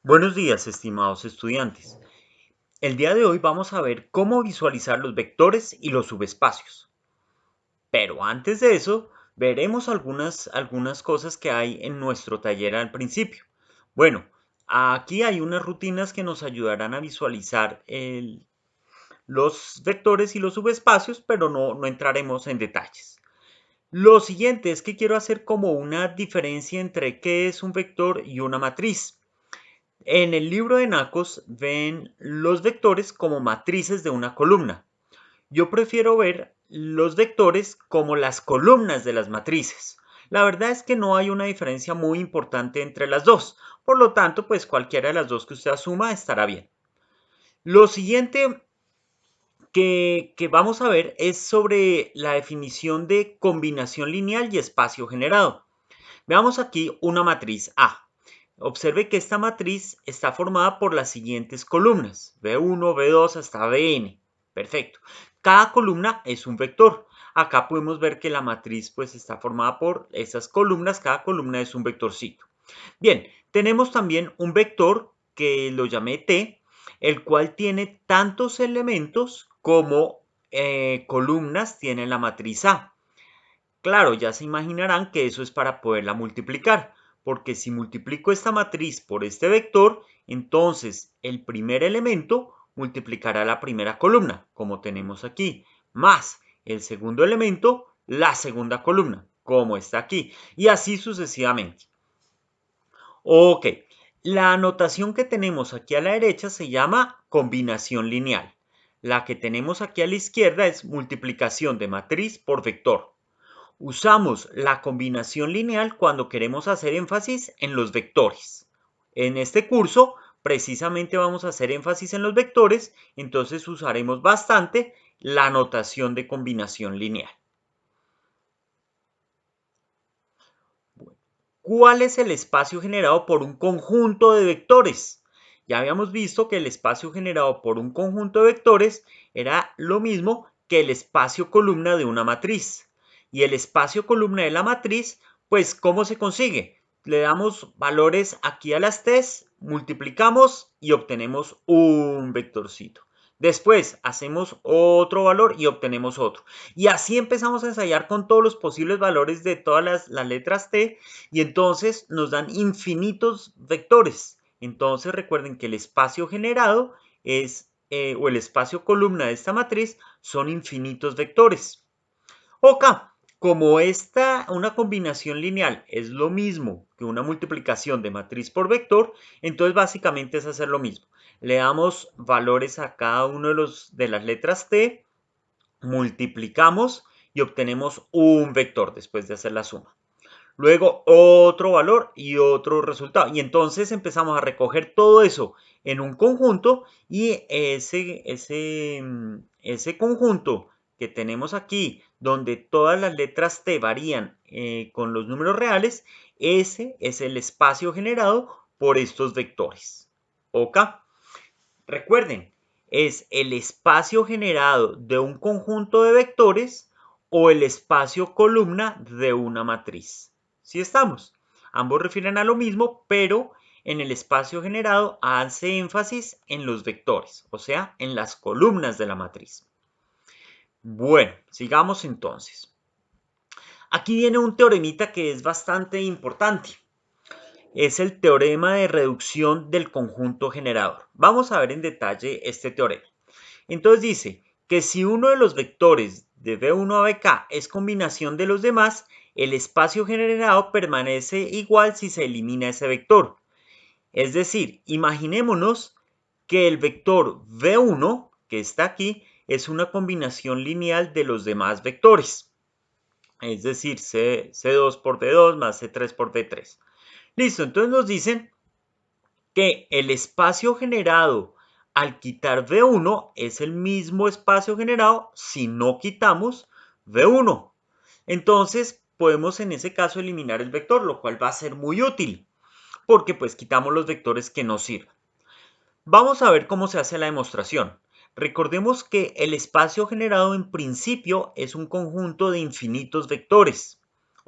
Buenos días, estimados estudiantes. El día de hoy vamos a ver cómo visualizar los vectores y los subespacios. Pero antes de eso, veremos algunas cosas que hay en nuestro taller al principio. Bueno, aquí hay unas rutinas que nos ayudarán a visualizar los vectores y los subespacios, pero no entraremos en detalles. Lo siguiente es que quiero hacer como una diferencia entre qué es un vector y una matriz. En el libro de Nacos ven los vectores como matrices de una columna. Yo prefiero ver los vectores como las columnas de las matrices. La verdad es que no hay una diferencia muy importante entre las dos. Por lo tanto, pues cualquiera de las dos que usted asuma estará bien. Lo siguiente que vamos a ver es sobre la definición de combinación lineal y espacio generado. Veamos aquí una matriz A. Observe que esta matriz está formada por las siguientes columnas, B1, B2 hasta Bn. Perfecto. Cada columna es un vector. Acá podemos ver que la matriz pues está formada por esas columnas, cada columna es un vectorcito. Bien, tenemos también un vector que lo llamé T, el cual tiene tantos elementos como columnas tiene la matriz A. Claro, ya se imaginarán que eso es para poderla multiplicar, porque si multiplico esta matriz por este vector, entonces el primer elemento multiplicará la primera columna, como tenemos aquí, más el segundo elemento, la segunda columna, como está aquí, y así sucesivamente. Ok, la notación que tenemos aquí a la derecha se llama combinación lineal. La que tenemos aquí a la izquierda es multiplicación de matriz por vector. Usamos la combinación lineal cuando queremos hacer énfasis en los vectores. En este curso, precisamente vamos a hacer énfasis en los vectores, entonces usaremos bastante la notación de combinación lineal. ¿Cuál es el espacio generado por un conjunto de vectores? Ya habíamos visto que el espacio generado por un conjunto de vectores era lo mismo que el espacio columna de una matriz. Y el espacio columna de la matriz, pues, ¿cómo se consigue? Le damos valores aquí a las T's, multiplicamos y obtenemos un vectorcito. Después hacemos otro valor y obtenemos otro. Y así empezamos a ensayar con todos los posibles valores de todas las letras T y entonces nos dan infinitos vectores. Entonces recuerden que el espacio generado es, o el espacio columna de esta matriz son infinitos vectores. Ok, como una combinación lineal es lo mismo que una multiplicación de matriz por vector, entonces básicamente es hacer lo mismo. Le damos valores a cada uno de las letras T, multiplicamos y obtenemos un vector después de hacer la suma. Luego otro valor y otro resultado. Y entonces empezamos a recoger todo eso en un conjunto y ese conjunto que tenemos aquí, donde todas las letras T varían con los números reales, ese es el espacio generado por estos vectores. ¿Ok? Recuerden, es el espacio generado de un conjunto de vectores o el espacio columna de una matriz. ¿Sí estamos? Ambos refieren a lo mismo, pero en el espacio generado hace énfasis en los vectores, o sea, en las columnas de la matriz. Bueno, sigamos entonces. Aquí viene un teoremita que es bastante importante. Es el teorema de reducción del conjunto generador. Vamos a ver en detalle este teorema. Entonces dice que si uno de los vectores de B1 a BK es combinación de los demás, el espacio generado permanece igual si se elimina ese vector. Es decir, imaginémonos que el vector B1, que está aquí, es una combinación lineal de los demás vectores. Es decir, C2 por D2 más C3 por D3. Listo, entonces nos dicen que el espacio generado al quitar V1 es el mismo espacio generado si no quitamos V1. Entonces podemos en ese caso eliminar el vector, lo cual va a ser muy útil porque pues quitamos los vectores que no sirven. Vamos a ver cómo se hace la demostración. Recordemos que el espacio generado en principio es un conjunto de infinitos vectores.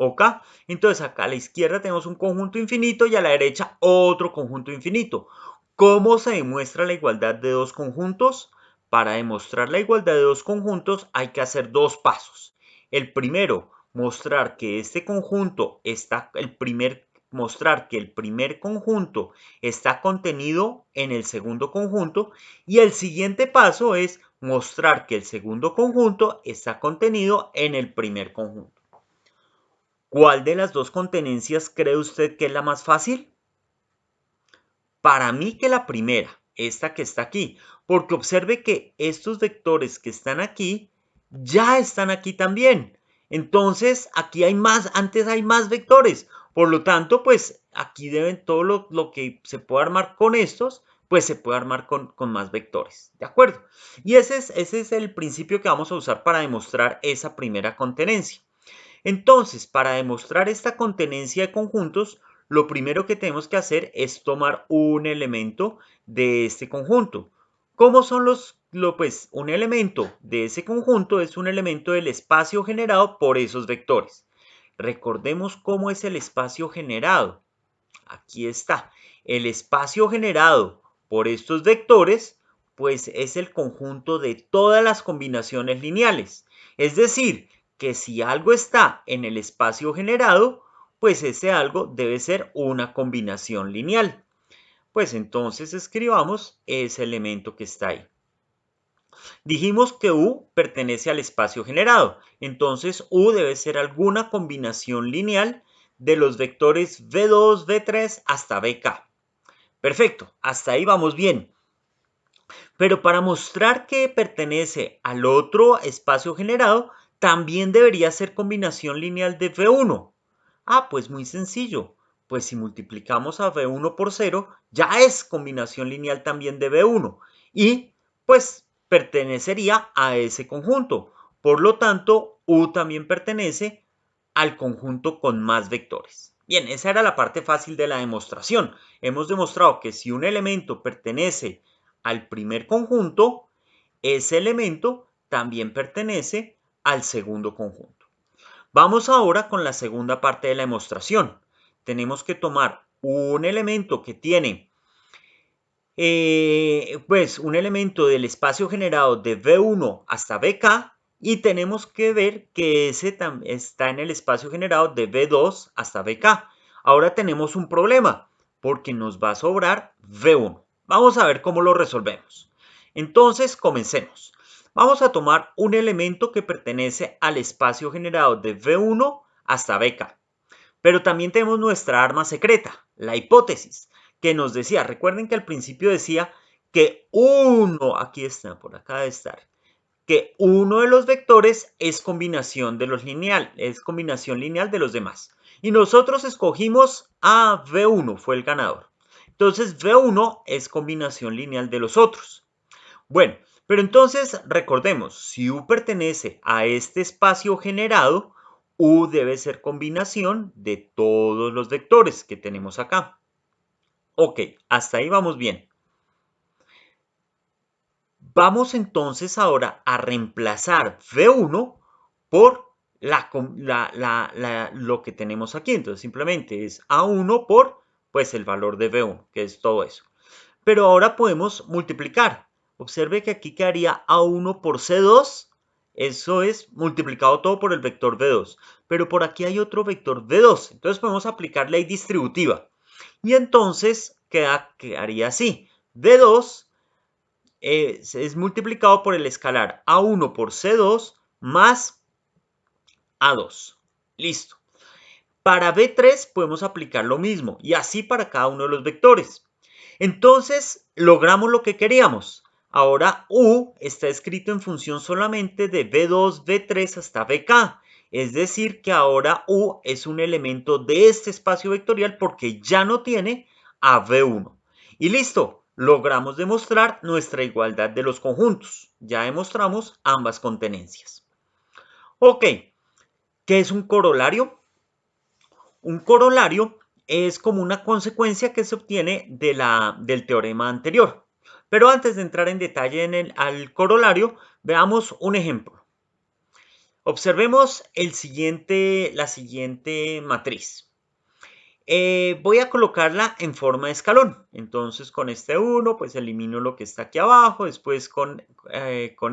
¿Ok? Entonces acá a la izquierda tenemos un conjunto infinito y a la derecha otro conjunto infinito. ¿Cómo se demuestra la igualdad de dos conjuntos? Para demostrar la igualdad de dos conjuntos hay que hacer dos pasos. El primero, mostrar que este conjunto está, mostrar que el primer conjunto está contenido en el segundo conjunto, y el siguiente paso es mostrar que el segundo conjunto está contenido en el primer conjunto. ¿Cuál de las dos contenencias cree usted que es la más fácil? Para mí que la primera, esta que está aquí, porque observe que estos vectores que están aquí ya están aquí también. Entonces, aquí hay más, antes hay más vectores. Por lo tanto, pues aquí deben todo lo que se puede armar con estos, pues se puede armar con más vectores. ¿De acuerdo? Y ese es el principio que vamos a usar para demostrar esa primera contenencia. Entonces, para demostrar esta contenencia de conjuntos, lo primero que tenemos que hacer es tomar un elemento de este conjunto. ¿Cómo son pues un elemento de ese conjunto es un elemento del espacio generado por esos vectores? Recordemos cómo es el espacio generado. Aquí está. El espacio generado por estos vectores, pues es el conjunto de todas las combinaciones lineales. Es decir, que si algo está en el espacio generado, pues ese algo debe ser una combinación lineal. Pues entonces escribamos ese elemento que está ahí. Dijimos que U pertenece al espacio generado, entonces U debe ser alguna combinación lineal de los vectores V2, V3 hasta VK. Perfecto, hasta ahí vamos bien. Pero para mostrar que pertenece al otro espacio generado, también debería ser combinación lineal de V1. Ah, pues muy sencillo. Pues si multiplicamos a V1 por 0, ya es combinación lineal también de V1. Y pues pertenecería a ese conjunto. Por lo tanto, U también pertenece al conjunto con más vectores. Bien, esa era la parte fácil de la demostración. Hemos demostrado que si un elemento pertenece al primer conjunto, ese elemento también pertenece al segundo conjunto. Vamos ahora con la segunda parte de la demostración. Tenemos que tomar un elemento que tiene pues un elemento del espacio generado de V1 hasta VK y tenemos que ver que ese está en el espacio generado de V2 hasta VK. Ahora tenemos un problema porque nos va a sobrar V1. Vamos a ver cómo lo resolvemos. Entonces, comencemos. Vamos a tomar un elemento que pertenece al espacio generado de V1 hasta VK. Pero también tenemos nuestra arma secreta, la hipótesis, que nos decía, recuerden que al principio decía que aquí está, por acá debe estar, que uno de los vectores es combinación de los lineal, es combinación lineal de los demás. Y nosotros escogimos a V1, fue el ganador. Entonces V1 es combinación lineal de los otros. Bueno, pero entonces recordemos, si U pertenece a este espacio generado, U debe ser combinación de todos los vectores que tenemos acá. Ok, hasta ahí vamos bien. Vamos entonces ahora a reemplazar V1 por lo que tenemos aquí. Entonces simplemente es A1 por pues el valor de V1, que es todo eso. Pero ahora podemos multiplicar. Observe que aquí quedaría A1 por C2. Eso es multiplicado todo por el vector V2. Pero por aquí hay otro vector V2. Entonces podemos aplicar ley distributiva. Y entonces quedaría así. V2 es multiplicado por el escalar A1 por C2 más A2. Listo. Para B3 podemos aplicar lo mismo y así para cada uno de los vectores. Entonces logramos lo que queríamos. Ahora U está escrito en función solamente de V2, V3 hasta VK. Es decir que ahora U es un elemento de este espacio vectorial porque ya no tiene a V1. Y listo, logramos demostrar nuestra igualdad de los conjuntos. Ya demostramos ambas contenencias. Ok, ¿qué es un corolario? Un corolario es como una consecuencia que se obtiene del teorema anterior. Pero antes de entrar en detalle al corolario, veamos un ejemplo. Observemos la siguiente matriz. Voy a colocarla en forma de escalón. Entonces con este 1 pues elimino lo que está aquí abajo. Después con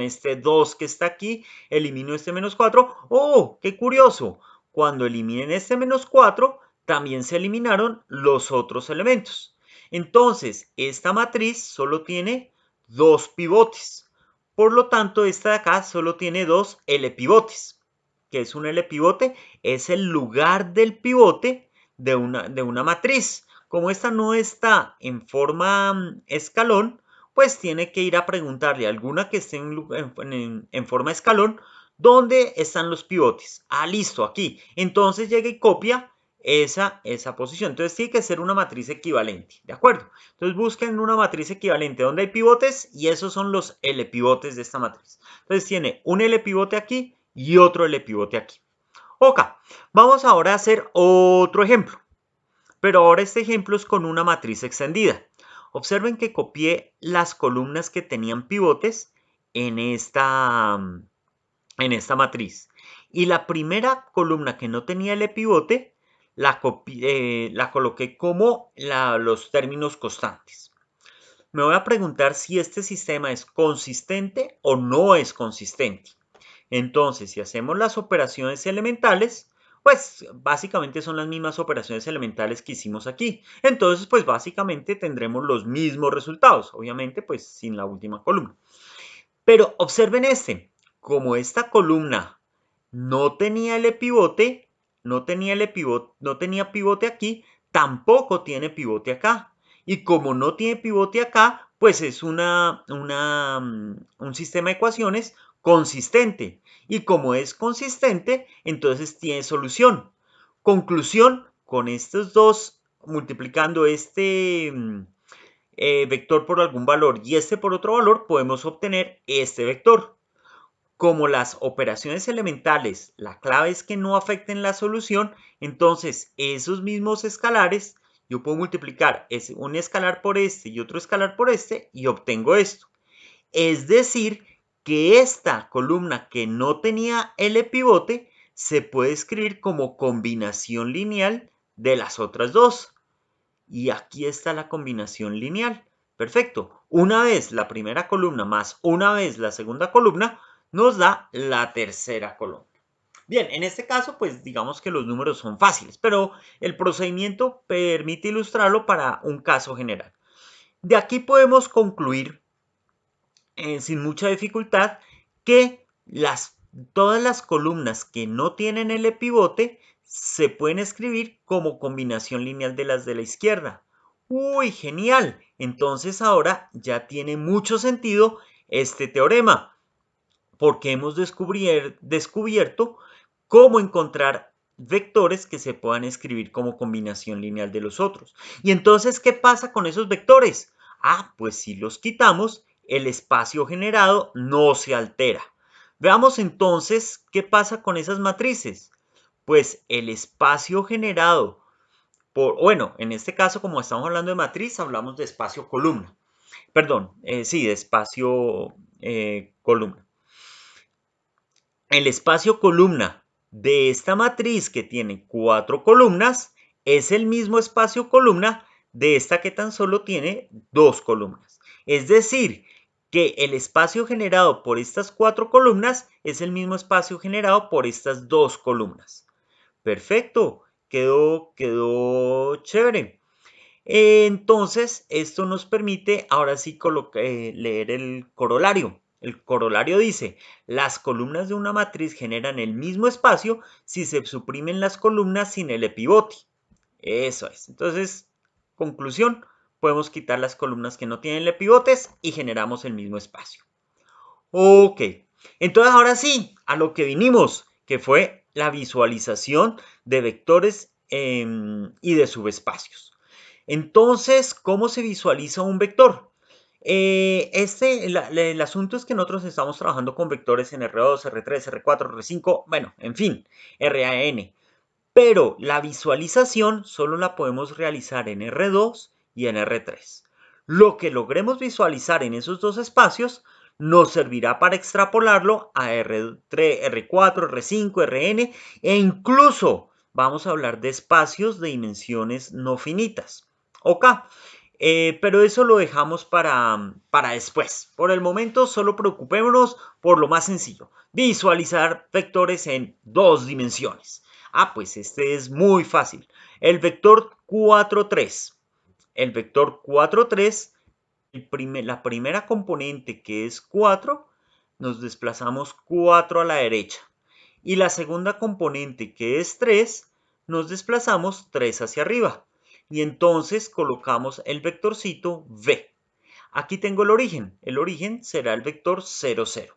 este 2 que está aquí elimino este menos 4. ¡Oh! ¡Qué curioso! Cuando eliminen este menos 4 también se eliminaron los otros elementos. Entonces esta matriz solo tiene 2 pivotes. Por lo tanto esta de acá solo tiene 2 L pivotes. ¿Qué es un L pivote? Es el lugar del pivote de una matriz. Como esta no está en forma escalón, pues tiene que ir a preguntarle a alguna que esté en forma escalón, ¿dónde están los pivotes? Ah, listo, aquí. Entonces llega y copia esa posición. Entonces tiene que ser una matriz equivalente, ¿de acuerdo? Entonces busquen una matriz equivalente donde hay pivotes y esos son los L pivotes de esta matriz. Entonces tiene un L pivote aquí y otro L pivote aquí. Ok, vamos ahora a hacer otro ejemplo, pero ahora este ejemplo es con una matriz extendida. Observen que copié las columnas que tenían pivotes en esta matriz. Y la primera columna que no tenía el pivote, la coloqué como los términos constantes. Me voy a preguntar si este sistema es consistente o no es consistente. Entonces, si hacemos las operaciones elementales, pues básicamente son las mismas operaciones elementales que hicimos aquí. Entonces, pues básicamente tendremos los mismos resultados, obviamente pues sin la última columna. Pero observen como esta columna no tenía el pivote, no tenía pivote aquí, tampoco tiene pivote acá. Y como no tiene pivote acá, pues es un sistema de ecuaciones consistente. Y como es consistente, entonces tiene solución. Conclusión, con estos dos, multiplicando este vector por algún valor y este por otro valor, podemos obtener este vector. Como las operaciones elementales, la clave es que no afecten la solución, entonces esos mismos escalares, yo puedo multiplicar un escalar por este y otro escalar por este y obtengo esto. Es decir, que esta columna que no tenía L pivote se puede escribir como combinación lineal de las otras dos. Y aquí está la combinación lineal. Perfecto. Una vez la primera columna más una vez la segunda columna nos da la tercera columna. Bien, en este caso, pues digamos que los números son fáciles, pero el procedimiento permite ilustrarlo para un caso general. De aquí podemos concluir, sin mucha dificultad, que todas las columnas que no tienen el pivote se pueden escribir como combinación lineal de las de la izquierda. ¡Uy, genial! Entonces ahora ya tiene mucho sentido este teorema, porque hemos descubierto cómo encontrar vectores que se puedan escribir como combinación lineal de los otros. Y entonces, ¿qué pasa con esos vectores? Ah, pues si los quitamos, el espacio generado no se altera. Veamos entonces qué pasa con esas matrices. Pues el espacio generado bueno, en este caso, como estamos hablando de matriz, hablamos de espacio columna. Perdón, sí, de espacio columna. El espacio columna de esta matriz que tiene 4 columnas es el mismo espacio columna de esta que tan solo tiene 2 columnas. Es decir, que el espacio generado por estas 4 columnas es el mismo espacio generado por estas 2 columnas. Perfecto, quedó chévere. Entonces, esto nos permite ahora sí leer el corolario. El corolario dice, las columnas de una matriz generan el mismo espacio si se suprimen las columnas sin el pivote. Eso es. Entonces, conclusión, podemos quitar las columnas que no tienen pivotes y generamos el mismo espacio. Ok, entonces ahora sí, a lo que vinimos, que fue la visualización de vectores y de subespacios. Entonces, ¿cómo se visualiza un vector? El asunto es que nosotros estamos trabajando con vectores en R2, R3, R4, R5, bueno, en fin, RAN. Pero la visualización solo la podemos realizar en R2 y en R3. Lo que logremos visualizar en esos dos espacios nos servirá para extrapolarlo a R3, R4, R5, Rn e incluso vamos a hablar de espacios de dimensiones no finitas. Ok, pero eso lo dejamos para después. Por el momento solo preocupémonos por lo más sencillo, visualizar vectores en dos dimensiones. Ah, pues este es muy fácil. El vector 4, 3. El vector 4, 3, la primera componente que es 4, nos desplazamos 4 a la derecha. Y la segunda componente que es 3, nos desplazamos 3 hacia arriba. Y entonces colocamos el vectorcito v. Aquí tengo el origen. El origen será el vector 0, 0.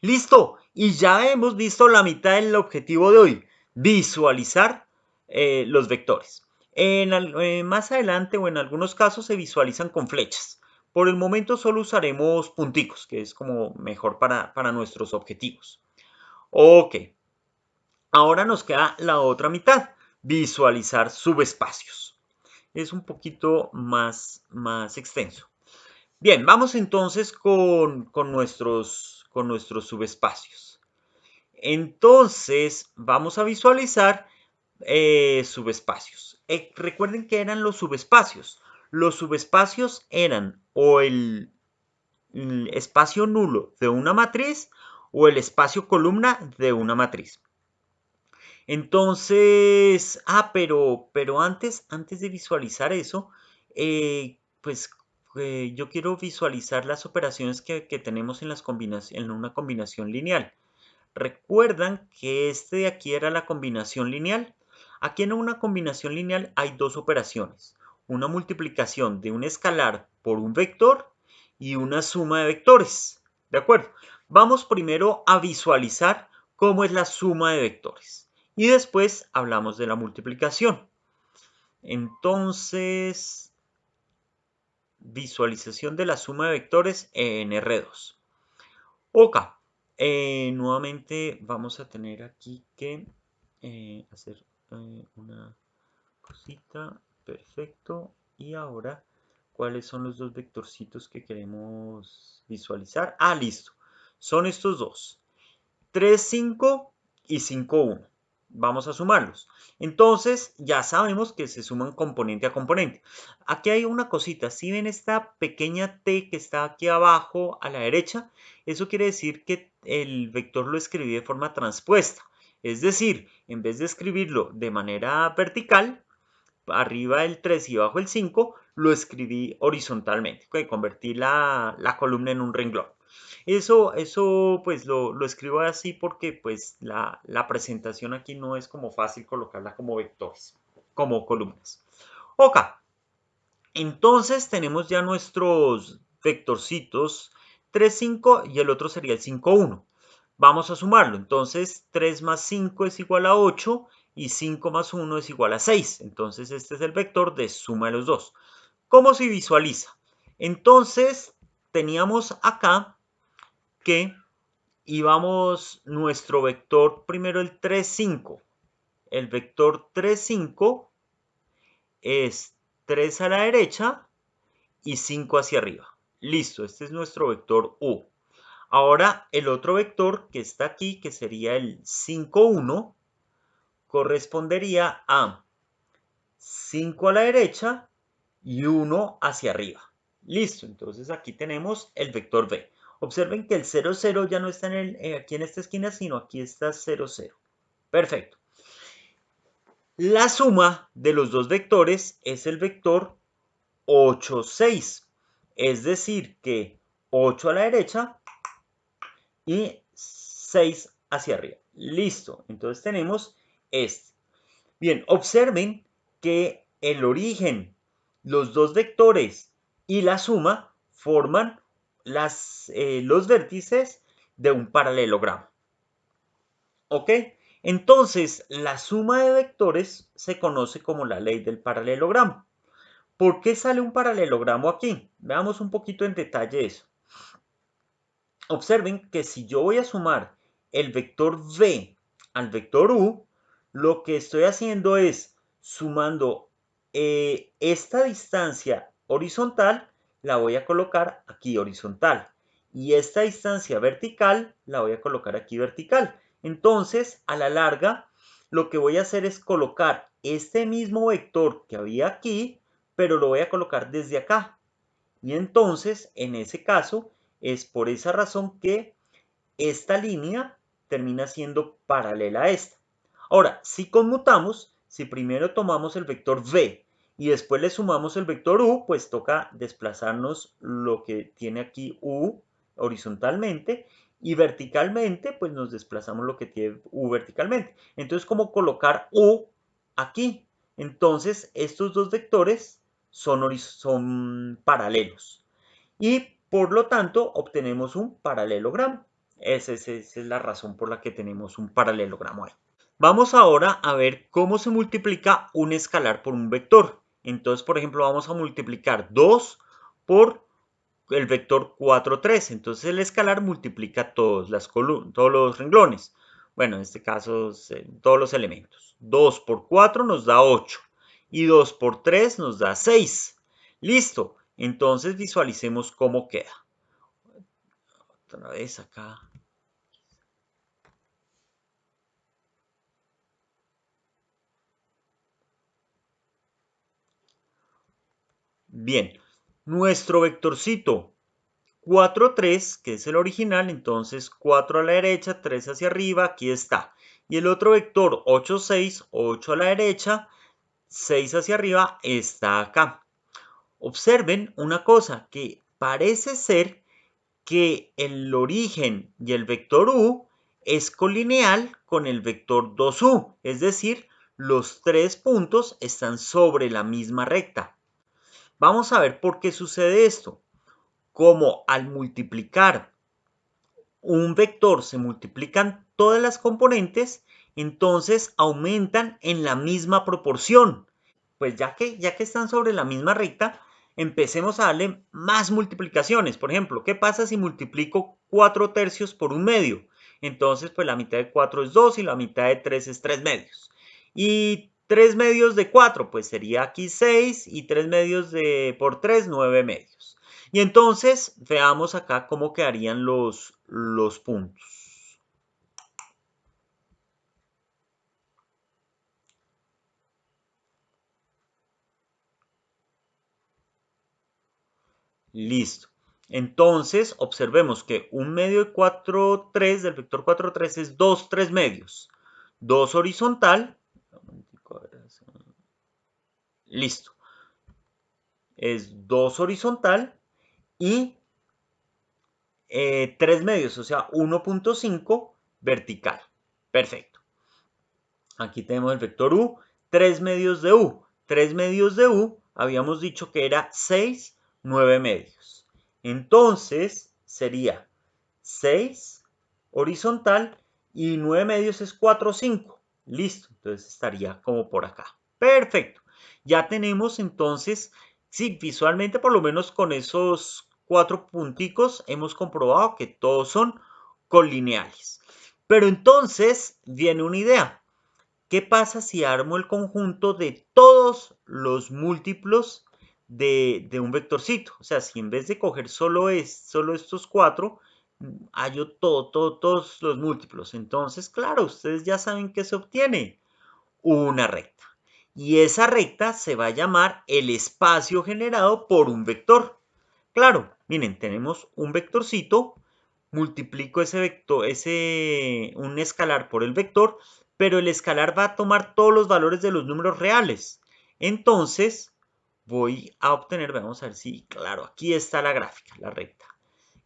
Listo, y ya hemos visto la mitad del objetivo de hoy, visualizar los vectores. Más adelante o en algunos casos se visualizan con flechas. Por el momento solo usaremos punticos, que es como mejor para nuestros objetivos. Ok, ahora nos queda la otra mitad, visualizar subespacios. Es un poquito más extenso. Bien, vamos entonces con nuestros subespacios. Entonces, vamos a visualizar subespacios. Recuerden que eran los subespacios. Los subespacios eran o el espacio nulo de una matriz o el espacio columna de una matriz. Entonces, pero antes de visualizar eso, pues yo quiero visualizar las operaciones que tenemos en una combinación lineal. ¿Recuerdan que este de aquí era la combinación lineal? Aquí en una combinación lineal hay dos operaciones. Una multiplicación de un escalar por un vector y una suma de vectores. ¿De acuerdo? Vamos primero a visualizar cómo es la suma de vectores. Y después hablamos de la multiplicación. Entonces, visualización de la suma de vectores en R2. Ok, nuevamente vamos a tener aquí que hacer una cosita, perfecto. Y ahora, ¿cuáles son los dos vectorcitos que queremos visualizar? Ah, listo, son estos dos, 3, 5 y 5, 1. Vamos a sumarlos. Entonces, ya sabemos que se suman componente a componente. Aquí hay una cosita. Si ven esta pequeña t que está aquí abajo a la derecha, eso quiere decir que el vector lo escribí de forma transpuesta. Es decir, en vez de escribirlo de manera vertical, arriba el 3 y abajo el 5, lo escribí horizontalmente. Convertí la columna en un renglón. Eso pues lo escribo así porque pues la presentación aquí no es como fácil colocarla como vectores, como columnas. Ok, entonces tenemos ya nuestros vectorcitos 3, 5 y el otro sería el 5, 1. Vamos a sumarlo. Entonces 3 más 5 es igual a 8 y 5 más 1 es igual a 6. Entonces este es el vector de suma de los dos. ¿Cómo se visualiza? Entonces teníamos acá que íbamos nuestro vector, primero el 3, 5. El vector 3, 5 es 3 a la derecha y 5 hacia arriba. Listo, este es nuestro vector U. Ahora el otro vector que está aquí, que sería el 5, 1, correspondería a 5 a la derecha y 1 hacia arriba. Listo, entonces aquí tenemos el vector V. Observen que el 0, 0 ya no está aquí en esta esquina, sino aquí está 0, 0. Perfecto. La suma de los dos vectores es el vector 8, 6. Es decir, que 8 a la derecha y 6 hacia arriba. Listo, entonces tenemos este. Bien, observen que el origen, los dos vectores y la suma forman los vértices de un paralelogramo. ¿Ok? Entonces, la suma de vectores se conoce como la ley del paralelogramo. ¿Por qué sale un paralelogramo aquí? Veamos un poquito en detalle eso. Observen que si yo voy a sumar el vector v al vector u, lo que estoy haciendo es sumando esta distancia horizontal, la voy a colocar aquí horizontal. y esta distancia vertical la voy a colocar aquí vertical. Entonces, a la larga, lo que voy a hacer es colocar este mismo vector que había aquí, pero lo voy a colocar desde acá. Y entonces, en ese caso, es por esa razón que esta línea termina siendo paralela a esta. Ahora, si conmutamos, si primero tomamos el vector v y después le sumamos el vector u, pues toca desplazarnos lo que tiene aquí u horizontalmente y verticalmente, pues nos desplazamos lo que tiene u verticalmente. Entonces, ¿cómo colocar u aquí? Entonces, estos dos vectores son paralelos y por lo tanto obtenemos un paralelogramo. Esa es la razón por la que tenemos un paralelogramo ahí. Vamos ahora a ver cómo se multiplica un escalar por un vector. Entonces, por ejemplo, vamos a multiplicar 2 por el vector 4, 3. Entonces el escalar multiplica todos los renglones. Bueno, en este caso, todos los elementos. 2 por 4 nos da 8 y 2 por 3 nos da 6. Listo. Entonces visualicemos cómo queda. Otra vez acá. Bien, nuestro vectorcito 4, 3, que es el original, entonces 4 a la derecha, 3 hacia arriba, aquí está. Y el otro vector 8, 6, 8 a la derecha, 6 hacia arriba, está acá. Observen una cosa, que parece ser que el origen y el vector u es colineal con el vector 2u, es decir, los tres puntos están sobre la misma recta. Vamos a ver por qué sucede esto. Como al multiplicar un vector se multiplican todas las componentes, entonces aumentan en la misma proporción. Pues ya que están sobre la misma recta, empecemos a darle más multiplicaciones. Por ejemplo, ¿qué pasa si multiplico 4 tercios por 1/2? Entonces, pues la mitad de 4 es 2 y la mitad de 3 es 3 medios. Y 3 medios de 4, pues sería aquí 6 y 3 medios por 3, 9 medios. Y entonces veamos acá cómo quedarían los puntos. Listo. Entonces, observemos que 1/2 de 4, 3 del vector 4, 3 es 2, 3 medios. 2 horizontal. Listo. Es 2 horizontal y 3 medios, o sea, 1.5 vertical. Perfecto. Aquí tenemos el vector u, 3 medios de u. 3 medios de u, habíamos dicho que era 6, 9 medios. Entonces, sería 6 horizontal y 9 medios es 4, 5. Listo, entonces estaría como por acá. Perfecto. Ya tenemos entonces, sí, visualmente por lo menos con esos 4 punticos hemos comprobado que todos son colineales. Pero entonces viene una idea. ¿Qué pasa si armo el conjunto de todos los múltiplos de un vectorcito? O sea, si en vez de coger solo estos 4, hallo todos los múltiplos. Entonces, claro, ustedes ya saben que se obtiene una recta. Y esa recta se va a llamar el espacio generado por un vector. Claro, miren, tenemos un vectorcito, multiplico ese vector, un escalar por el vector, pero el escalar va a tomar todos los valores de los números reales. Entonces, voy a obtener, vamos a ver si, claro, aquí está la gráfica, la recta.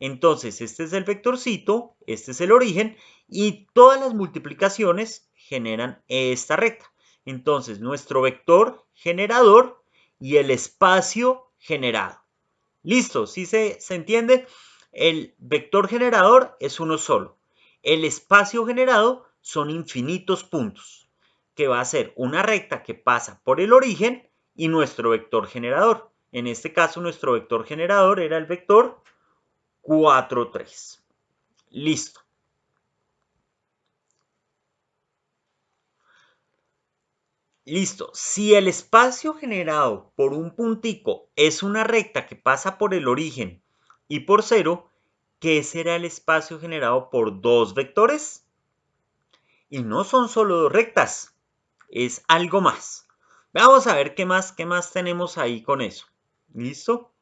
Entonces, este es el vectorcito, este es el origen, y todas las multiplicaciones generan esta recta. Entonces, nuestro vector generador y el espacio generado. Listo, ¿sí se entiende? El vector generador es uno solo. El espacio generado son infinitos puntos, que va a ser una recta que pasa por el origen y nuestro vector generador. En este caso, nuestro vector generador era el vector 4, 3. Listo. Listo. Si el espacio generado por un puntico es una recta que pasa por el origen y por cero, ¿qué será el espacio generado por dos vectores? Y no son solo dos rectas, es algo más. Vamos a ver qué más tenemos ahí con eso. ¿Listo?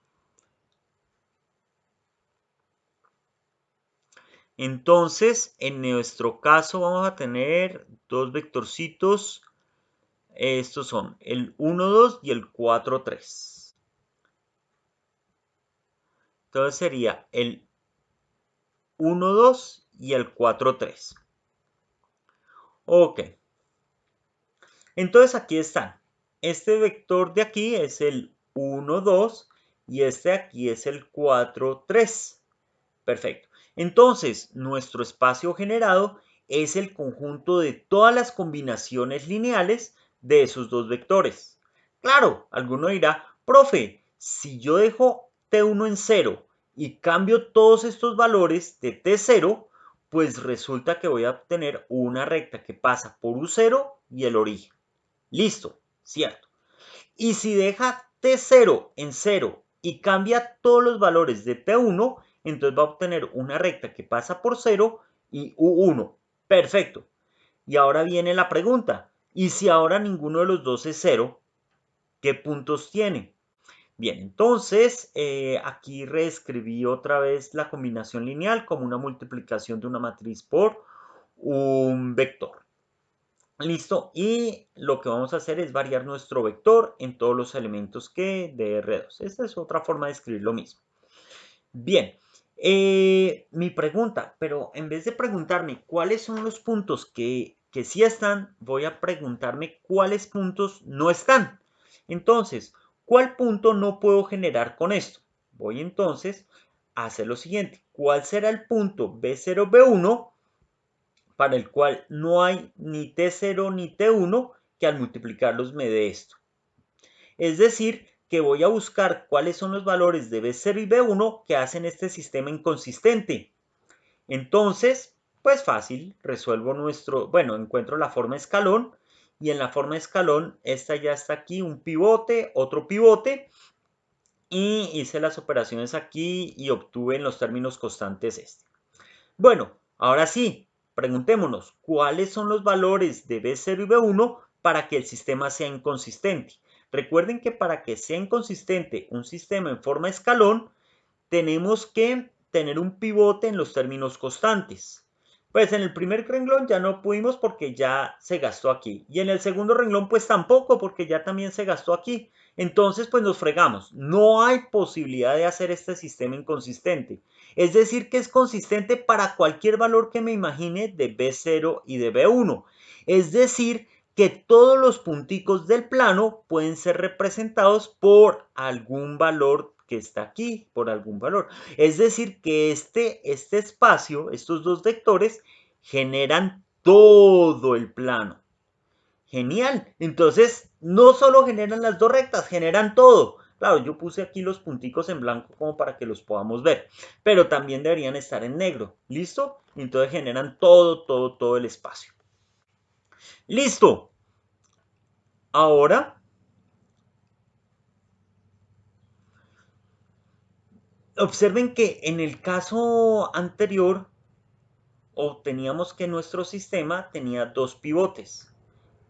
Entonces, en nuestro caso vamos a tener dos vectorcitos. Estos son el 1, 2 y el 4, 3. Entonces sería el 1, 2 y el 4, 3. Ok. Entonces aquí están. Este vector de aquí es el 1, 2 y este de aquí es el 4, 3. Perfecto. Entonces, nuestro espacio generado es el conjunto de todas las combinaciones lineales de esos dos vectores. Claro, alguno dirá, profe, si yo dejo t1 en 0 y cambio todos estos valores de t0, pues resulta que voy a obtener una recta que pasa por u0 y el origen. Listo, cierto. Y si deja t0 en 0 y cambia todos los valores de t1, entonces va a obtener una recta que pasa por 0 y u1. Perfecto. Y ahora viene la pregunta. ¿Y si ahora ninguno de los dos es 0? ¿Qué puntos tiene? Bien, entonces aquí reescribí otra vez la combinación lineal como una multiplicación de una matriz por un vector. Listo, y lo que vamos a hacer es variar nuestro vector en todos los elementos que de R2. Esta es otra forma de escribir lo mismo. Bien, mi pregunta, pero en vez de preguntarme cuáles son los puntos que sí están, voy a preguntarme cuáles puntos no están. Entonces, ¿cuál punto no puedo generar con esto? Voy entonces a hacer lo siguiente. ¿Cuál será el punto B0, B1 para el cual no hay ni T0 ni T1 que al multiplicarlos me dé esto? Es decir, que voy a buscar cuáles son los valores de B0 y B1 que hacen este sistema inconsistente. Entonces, pues fácil, resuelvo encuentro la forma escalón y en la forma escalón, esta ya está aquí, un pivote, otro pivote y hice las operaciones aquí y obtuve en los términos constantes este. Bueno, ahora sí, preguntémonos, ¿cuáles son los valores de B0 y B1 para que el sistema sea inconsistente? Recuerden que para que sea inconsistente un sistema en forma escalón, tenemos que tener un pivote en los términos constantes. Pues en el primer renglón ya no pudimos porque ya se gastó aquí. Y en el segundo renglón pues tampoco porque ya también se gastó aquí. Entonces pues nos fregamos. No hay posibilidad de hacer este sistema inconsistente. Es decir que es consistente para cualquier valor que me imagine de B0 y de B1. Es decir que todos los punticos del plano pueden ser representados por algún valor que está aquí, por algún valor. Es decir, que este espacio, estos dos vectores, generan todo el plano. Genial. Entonces, no solo generan las dos rectas, generan todo. Claro, yo puse aquí los punticos en blanco como para que los podamos ver, pero también deberían estar en negro. ¿Listo? Entonces generan todo el espacio. Listo. Ahora, observen que en el caso anterior obteníamos que nuestro sistema tenía dos pivotes.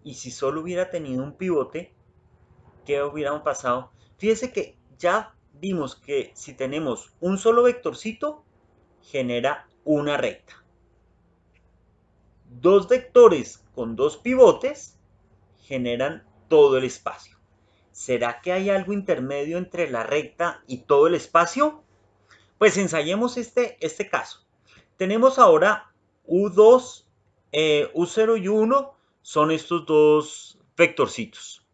Y si solo hubiera tenido un pivote, ¿qué hubiéramos pasado? Fíjense que ya vimos que si tenemos un solo vectorcito, genera una recta. Dos vectores con dos pivotes generan todo el espacio. ¿Será que hay algo intermedio entre la recta y todo el espacio? Pues ensayemos este caso. Tenemos ahora U2, U0 y U1 son estos dos vectorcitos.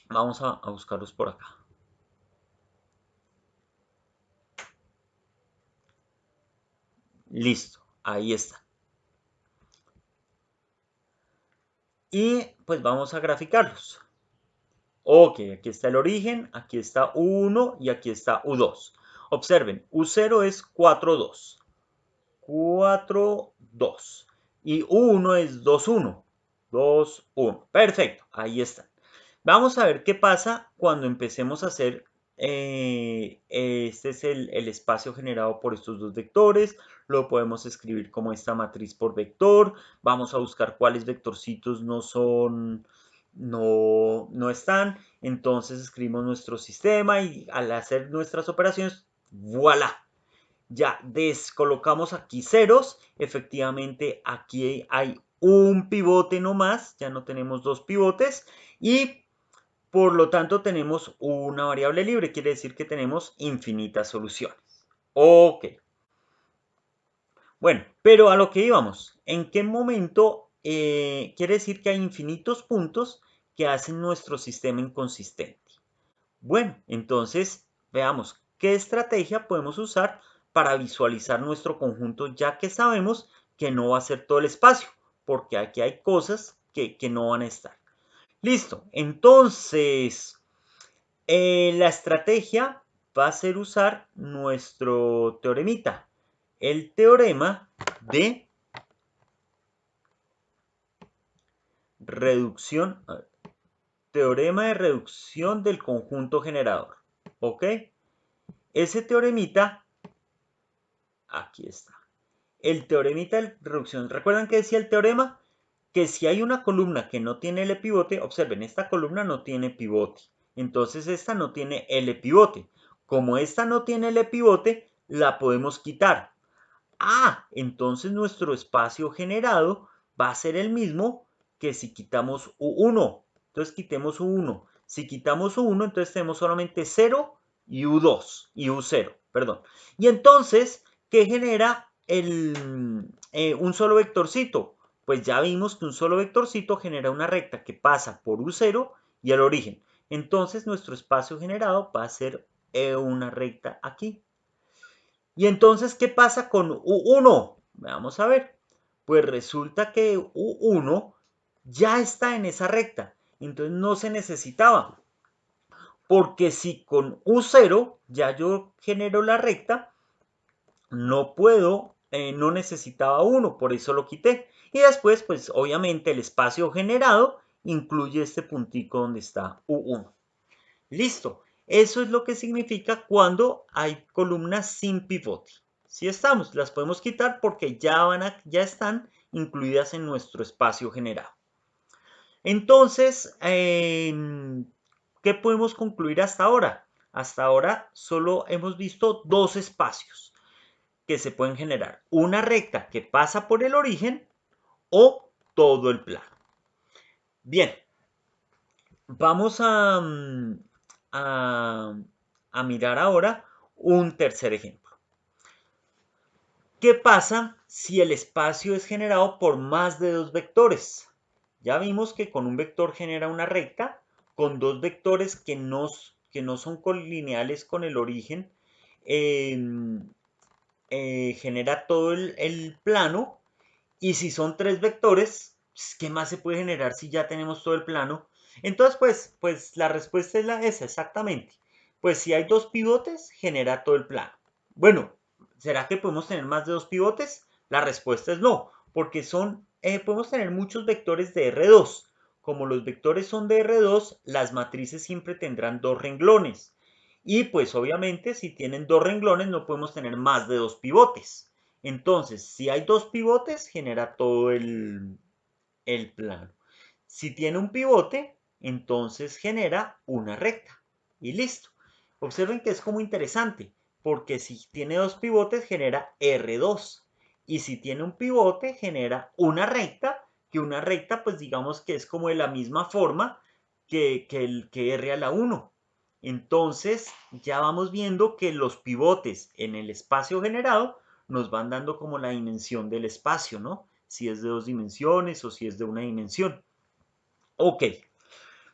Vamos a buscarlos por acá. Listo, ahí está. Y pues vamos a graficarlos. Ok, aquí está el origen, aquí está U1 y aquí está U2. Observen, U0 es 4, 2. 4, 2. Y U1 es 2, 1. 2, 1. Perfecto, ahí está. Vamos a ver qué pasa cuando empecemos a hacer este es el espacio generado por estos dos vectores. Lo podemos escribir como esta matriz por vector. Vamos a buscar cuáles vectorcitos no están. Entonces escribimos nuestro sistema y al hacer nuestras operaciones, ¡voilà! Ya descolocamos aquí ceros. Efectivamente, aquí hay un pivote nomás. Ya no tenemos dos pivotes. Y por lo tanto tenemos una variable libre. Quiere decir que tenemos infinitas soluciones. Ok. Bueno, pero a lo que íbamos. ¿En qué momento quiere decir que hay infinitos puntos que hacen nuestro sistema inconsistente? Bueno, entonces veamos qué estrategia podemos usar para visualizar nuestro conjunto, ya que sabemos que no va a ser todo el espacio, porque aquí hay cosas que no van a estar. Listo, entonces la estrategia va a ser usar nuestro teoremita, el teorema de reducción, teorema de reducción del conjunto generador. ¿Ok? Ese teoremita, aquí está. El teoremita de reducción. ¿Recuerdan que decía el teorema? Que si hay una columna que no tiene L pivote, observen, esta columna no tiene pivote. Entonces esta no tiene L pivote. Como esta no tiene L pivote, la podemos quitar. Ah, entonces nuestro espacio generado va a ser el mismo que si quitamos U1. Entonces quitemos U1. Si quitamos U1, entonces tenemos solamente 0 y U2, y U0, perdón. Y entonces, ¿qué genera un solo vectorcito? Pues ya vimos que un solo vectorcito genera una recta que pasa por U0 y el origen. Entonces nuestro espacio generado va a ser una recta aquí. Y entonces, ¿qué pasa con U1? Vamos a ver. Pues resulta que U1 ya está en esa recta. Entonces no se necesitaba. Porque si con U0 ya yo genero la recta, no puedo, no necesitaba 1, por eso lo quité. Y después, pues obviamente el espacio generado incluye este puntico donde está U1. Listo. Eso es lo que significa cuando hay columnas sin pivote. Si estamos, las podemos quitar porque ya están incluidas en nuestro espacio generado. Entonces, ¿qué podemos concluir hasta ahora? Hasta ahora solo hemos visto dos espacios que se pueden generar. Una recta que pasa por el origen o todo el plano. Bien, vamos a mirar ahora un tercer ejemplo. ¿Qué pasa si el espacio es generado por más de dos vectores? Ya vimos que con un vector genera una recta, con dos vectores que no son colineales con el origen, genera todo el plano. Y si son tres vectores, ¿qué más se puede generar si ya tenemos todo el plano? Entonces, pues la respuesta es esa, exactamente. Pues si hay dos pivotes, genera todo el plano. Bueno, ¿será que podemos tener más de dos pivotes? La respuesta es no, porque podemos tener muchos vectores de R2. Como los vectores son de R2, las matrices siempre tendrán dos renglones. Y pues obviamente si tienen dos renglones no podemos tener más de dos pivotes. Entonces, si hay dos pivotes, genera todo el plano. Si tiene un pivote, entonces genera una recta. Y listo. Observen que es como interesante, porque si tiene dos pivotes, genera R2. Y si tiene un pivote, genera una recta, que una recta, pues digamos que es como de la misma forma que R a la 1. Entonces, ya vamos viendo que los pivotes en el espacio generado nos van dando como la dimensión del espacio, ¿no? Si es de dos dimensiones o si es de una dimensión. Ok,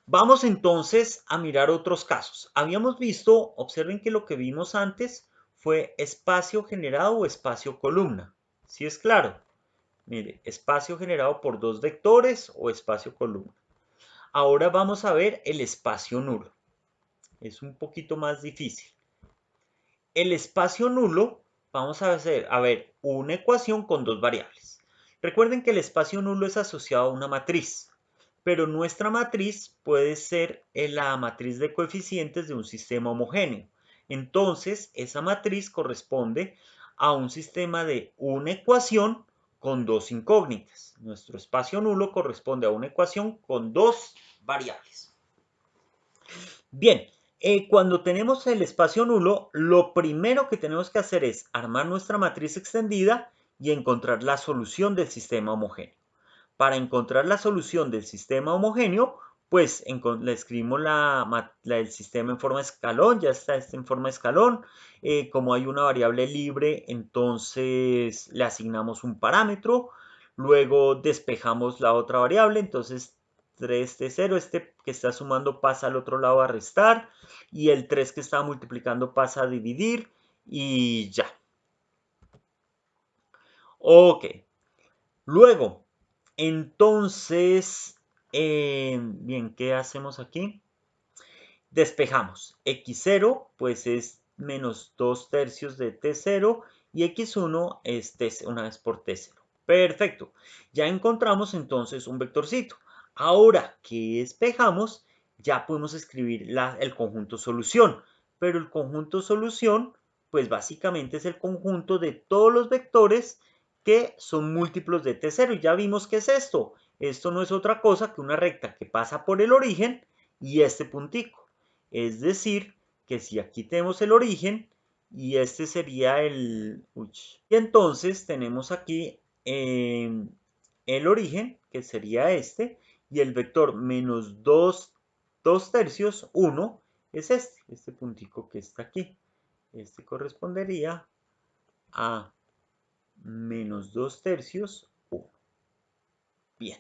vamos entonces a mirar otros casos. Habíamos visto, observen que lo que vimos antes fue espacio generado o espacio columna. ¿Sí es claro? Mire, espacio generado por dos vectores o espacio columna. Ahora vamos a ver el espacio nulo. Es un poquito más difícil. El espacio nulo, vamos a ver una ecuación con dos variables. Recuerden que el espacio nulo es asociado a una matriz. pero nuestra matriz puede ser la matriz de coeficientes de un sistema homogéneo. Entonces, esa matriz corresponde a un sistema de una ecuación con dos incógnitas. Nuestro espacio nulo corresponde a una ecuación con dos variables. Bien, cuando tenemos el espacio nulo, lo primero que tenemos que hacer es armar nuestra matriz extendida y encontrar la solución del sistema homogéneo. Para encontrar la solución del sistema homogéneo, pues le escribimos el sistema en forma de escalón, ya está en forma de escalón. Como hay una variable libre, entonces le asignamos un parámetro. Luego despejamos la otra variable, entonces 3t0, este que está sumando pasa al otro lado a restar. Y el 3 que está multiplicando pasa a dividir. Y ya. Ok. Luego, entonces, bien, ¿qué hacemos aquí? Despejamos. X0, pues es menos 2 tercios de T0 y X1 es una vez por T0. Perfecto. Ya encontramos entonces un vectorcito. Ahora que despejamos, ya podemos escribir el conjunto solución. Pero el conjunto solución, pues básicamente es el conjunto de todos los vectores que son múltiplos de T0. Y ya vimos qué es esto. Esto no es otra cosa que una recta que pasa por el origen y este puntico. Es decir, que si aquí tenemos el origen y este sería el... y entonces tenemos aquí el origen, que sería este, y el vector menos 2 tercios, 1, es este puntico que está aquí. Este correspondería a menos 2 tercios, 1. Bien.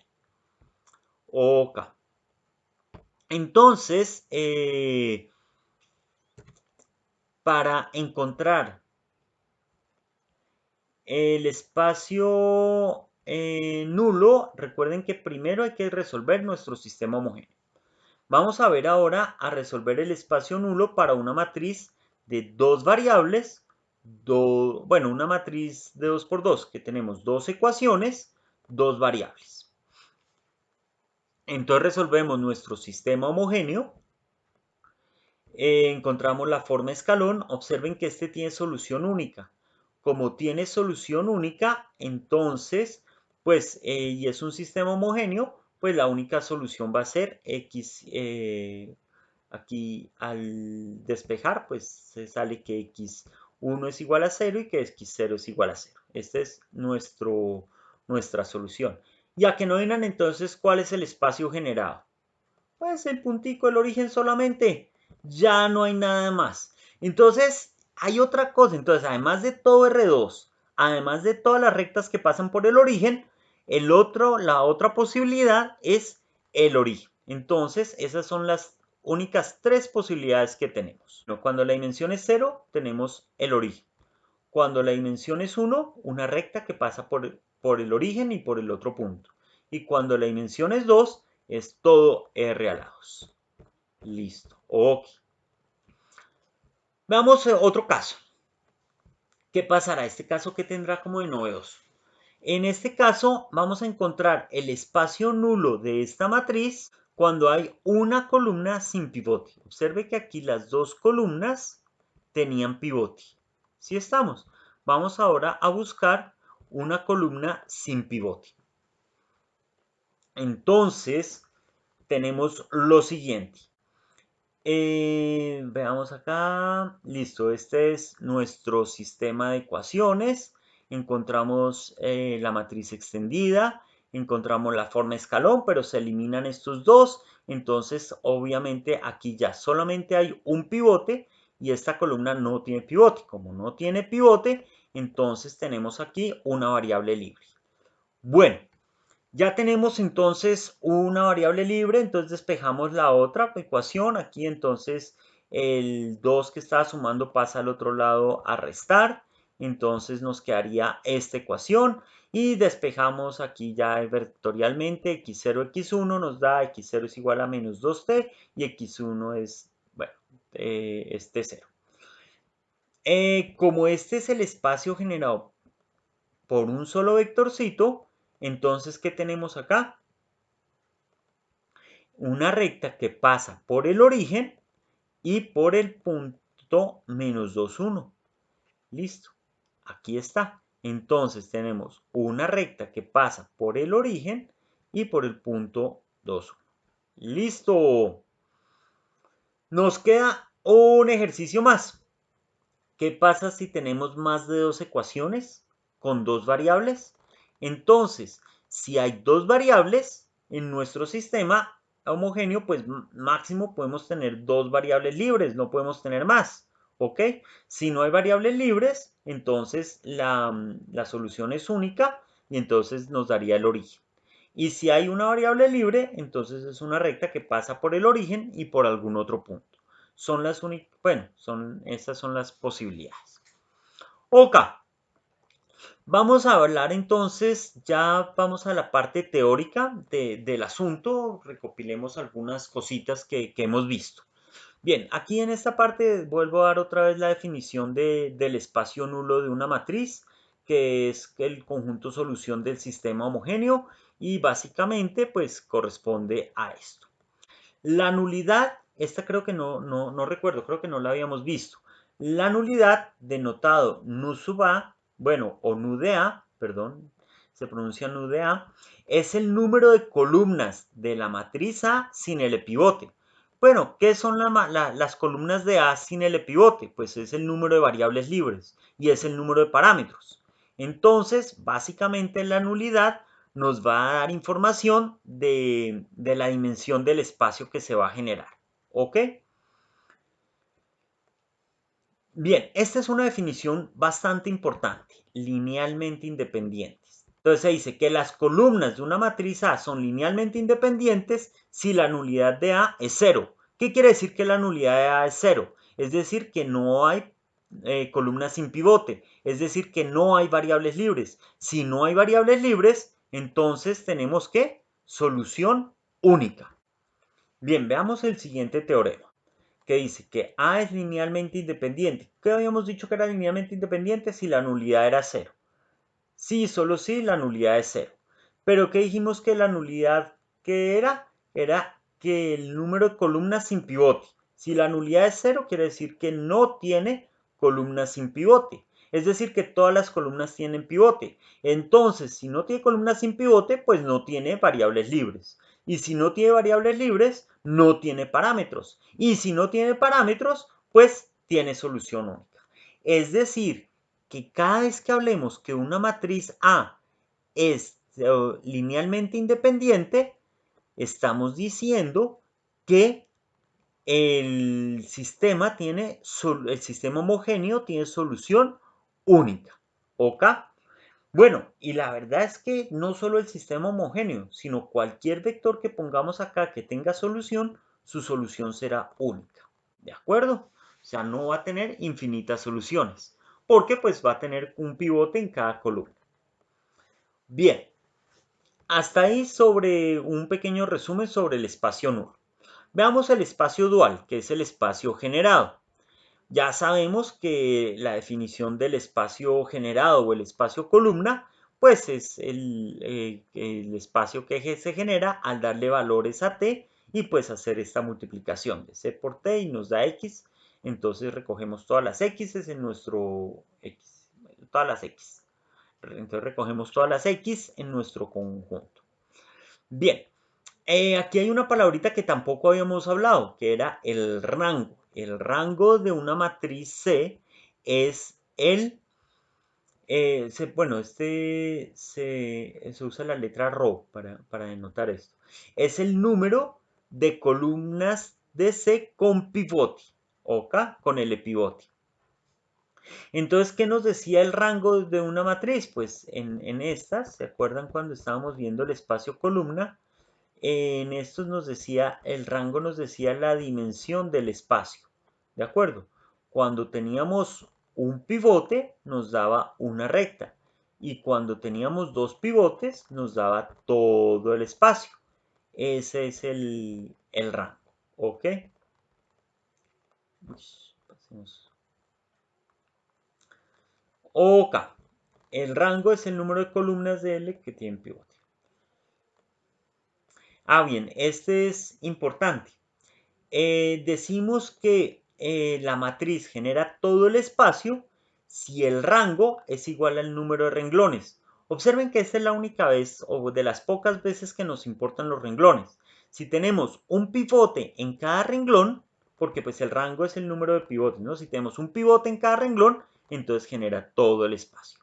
Ok. Entonces, para encontrar el espacio nulo, recuerden que primero hay que resolver nuestro sistema homogéneo. Vamos a ver ahora a resolver el espacio nulo para una matriz de dos variables, bueno, una matriz de 2 por 2, que tenemos dos ecuaciones, dos variables. Entonces resolvemos nuestro sistema homogéneo. Encontramos la forma escalón. Observen que este tiene solución única. Como tiene solución única, entonces, pues, y es un sistema homogéneo, pues la única solución va a ser x. Aquí al despejar, pues se sale que x1 es igual a 0 y que x0 es igual a 0. Esta es nuestra solución. Ya que no digan entonces cuál es el espacio generado. Pues el puntico, el origen solamente. Ya no hay nada más. Entonces, hay otra cosa. Entonces, además de todo R2, además de todas las rectas que pasan por el origen, la otra posibilidad es el origen. Entonces, esas son las únicas tres posibilidades que tenemos. Cuando la dimensión es 0, tenemos el origen. Cuando la dimensión es 1, una recta que pasa por el origen y por el otro punto. Y cuando la dimensión es 2, es todo R a lados. Listo. Ok. Veamos otro caso. ¿Qué pasará? Este caso, ¿qué tendrá como de novedoso? En este caso, vamos a encontrar el espacio nulo de esta matriz cuando hay una columna sin pivote. Observe que aquí las dos columnas tenían pivote. ¿Sí estamos? Vamos ahora a buscar una columna sin pivote. Entonces, tenemos lo siguiente. Veamos acá. Listo, este es nuestro sistema de ecuaciones. Encontramos la matriz extendida, encontramos la forma escalón, pero se eliminan estos dos. Entonces, obviamente, aquí ya solamente hay un pivote y esta columna no tiene pivote. Como no tiene pivote, entonces tenemos aquí una variable libre. Bueno. Ya tenemos entonces una variable libre, entonces despejamos la otra ecuación. Aquí entonces el 2 que estaba sumando pasa al otro lado a restar. Entonces nos quedaría esta ecuación y despejamos aquí ya vectorialmente x0, x1 nos da x0 es igual a menos 2t y x1 es, bueno, es t0. Como este es el espacio generado por un solo vectorcito, entonces, ¿qué tenemos acá? una recta que pasa por el origen y por el punto menos 2, 1. Listo. Aquí está. Entonces tenemos una recta que pasa por el origen y por el punto 2, 1. Listo. Nos queda un ejercicio más. ¿Qué pasa si tenemos más de dos ecuaciones con dos variables? Entonces, si hay dos variables en nuestro sistema homogéneo, pues máximo podemos tener dos variables libres, no podemos tener más. ¿Ok? Si no hay variables libres, entonces la solución es única y entonces nos daría el origen. Y si hay una variable libre, entonces es una recta que pasa por el origen y por algún otro punto. Son las únicas, bueno, estas son las posibilidades. Ok, vamos a hablar entonces, ya vamos a la parte teórica del asunto, recopilemos algunas cositas que hemos visto. Bien, aquí en esta parte vuelvo a dar otra vez la definición del espacio nulo de una matriz, que es el conjunto solución del sistema homogéneo y básicamente pues corresponde a esto. La nulidad, esta creo que no recuerdo, creo que no la habíamos visto. La nulidad, denotado nu sub a, bueno, o nu de a, perdón, se pronuncia nu de a, es el número de columnas de la matriz A sin el epivote. Bueno, ¿qué son las columnas de A sin el epivote? Pues es el número de variables libres y es el número de parámetros. Entonces, básicamente la nulidad nos va a dar información de la dimensión del espacio que se va a generar. ¿Ok? Bien, esta es una definición bastante importante, linealmente independientes. Entonces se dice que las columnas de una matriz A son linealmente independientes si la nulidad de A es cero. ¿Qué quiere decir que la nulidad de A es cero? Es decir, que no hay columnas sin pivote, es decir, que no hay variables libres. Si no hay variables libres, entonces tenemos que solución única. Bien, veamos el siguiente teorema que dice que A es linealmente independiente. ¿Qué habíamos dicho que era linealmente independiente si la nulidad era cero? Sí, solo si la nulidad es cero. Pero ¿qué dijimos que la nulidad que era? Era que el número de columnas sin pivote. Si la nulidad es cero, quiere decir que no tiene columnas sin pivote. Es decir, que todas las columnas tienen pivote. Entonces, si no tiene columnas sin pivote, pues no tiene variables libres. Y si no tiene variables libres, no tiene parámetros. Y si no tiene parámetros, pues tiene solución única. Es decir, que cada vez que hablemos que una matriz A es linealmente independiente, estamos diciendo que el sistema homogéneo tiene solución única. ¿Ok? Bueno, y la verdad es que no solo el sistema homogéneo, sino cualquier vector que pongamos acá que tenga solución, su solución será única. ¿De acuerdo? O sea, no va a tener infinitas soluciones, porque pues va a tener un pivote en cada columna. Bien, hasta ahí sobre un pequeño resumen sobre el espacio nulo. Veamos el espacio dual, que es el espacio generado. Ya sabemos que la definición del espacio generado o el espacio columna, pues es el espacio que se genera al darle valores a t y pues hacer esta multiplicación de c por t y nos da x. Entonces recogemos todas las x en nuestro x, todas las x. Entonces recogemos todas las x en nuestro conjunto. Bien, aquí hay una palabrita que tampoco habíamos hablado, que era el rango. El rango de una matriz C es bueno, se usa la letra ρ para denotar esto. Es el número de columnas de C con pivote, ¿ok? Con el epivote. Entonces, ¿qué nos decía el rango de una matriz? Pues en estas, ¿se acuerdan cuando estábamos viendo el espacio columna? En estos nos decía, el rango nos decía la dimensión del espacio, ¿de acuerdo? Cuando teníamos un pivote nos daba una recta y cuando teníamos dos pivotes nos daba todo el espacio. Ese es el rango, ¿ok? Pasemos. Ok, el rango es el número de columnas de L que tienen pivote. Bien, este es importante. Decimos que la matriz genera todo el espacio si el rango es igual al número de renglones. Observen que esta es la única vez o de las pocas veces que nos importan los renglones. Si tenemos un pivote en cada renglón, porque pues el rango es el número de pivotes, ¿no? Si tenemos un pivote en cada renglón, entonces genera todo el espacio.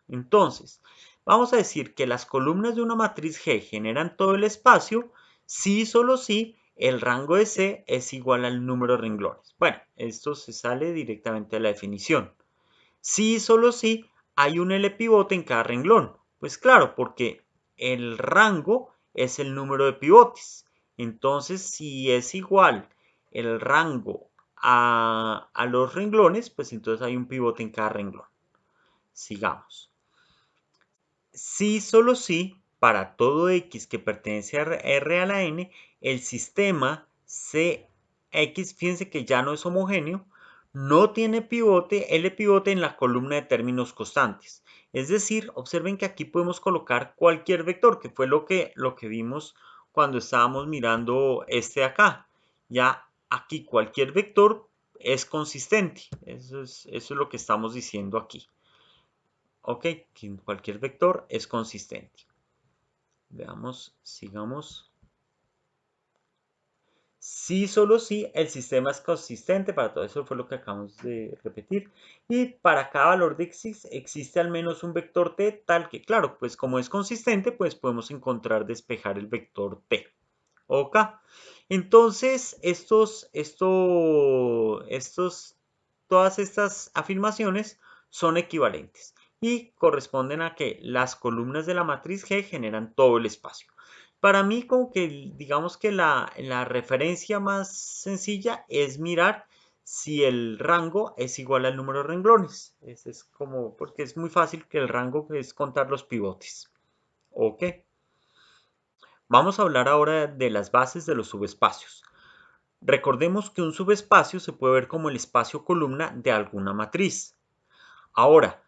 Entonces, vamos a decir que las columnas de una matriz G generan todo el espacio si y solo si el rango de C es igual al número de renglones. Bueno, esto se sale directamente de la definición. Si y solo si hay un L pivote en cada renglón. Pues claro, porque el rango es el número de pivotes. Entonces, si es igual el rango a los renglones, pues entonces hay un pivote en cada renglón. Sigamos. Si solo si para todo x que pertenece a R a la n, el sistema Cx, fíjense que ya no es homogéneo, no tiene pivote, L pivote en la columna de términos constantes. Es decir, observen que aquí podemos colocar cualquier vector, que fue lo que vimos cuando estábamos mirando este de acá. Ya aquí cualquier vector es consistente. Eso es lo que estamos diciendo aquí. Ok, que cualquier vector es consistente. Veamos, sigamos. Sí, solo si el sistema es consistente, para todo eso fue lo que acabamos de repetir. Y para cada valor de x existe al menos un vector t tal que, claro, pues como es consistente, pues podemos encontrar, despejar el vector t. Ok. Entonces, todas estas afirmaciones son equivalentes y corresponden a que las columnas de la matriz G generan todo el espacio. Para mí, como que digamos que la referencia más sencilla es mirar si el rango es igual al número de renglones. Ese es como, porque es muy fácil que el rango es contar los pivotes. Ok. Vamos a hablar ahora de las bases de los subespacios. Recordemos que un subespacio se puede ver como el espacio columna de alguna matriz. Ahora,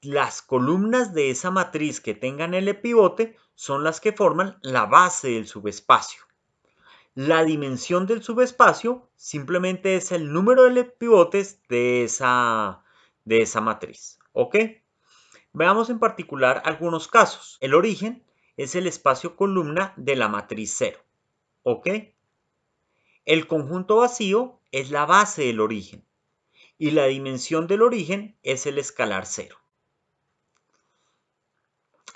las columnas de esa matriz que tengan L pivote son las que forman la base del subespacio. La dimensión del subespacio simplemente es el número de L pivotes de esa matriz. ¿Ok? Veamos en particular algunos casos. El origen es el espacio columna de la matriz 0. ¿Ok? El conjunto vacío es la base del origen y la dimensión del origen es el escalar 0.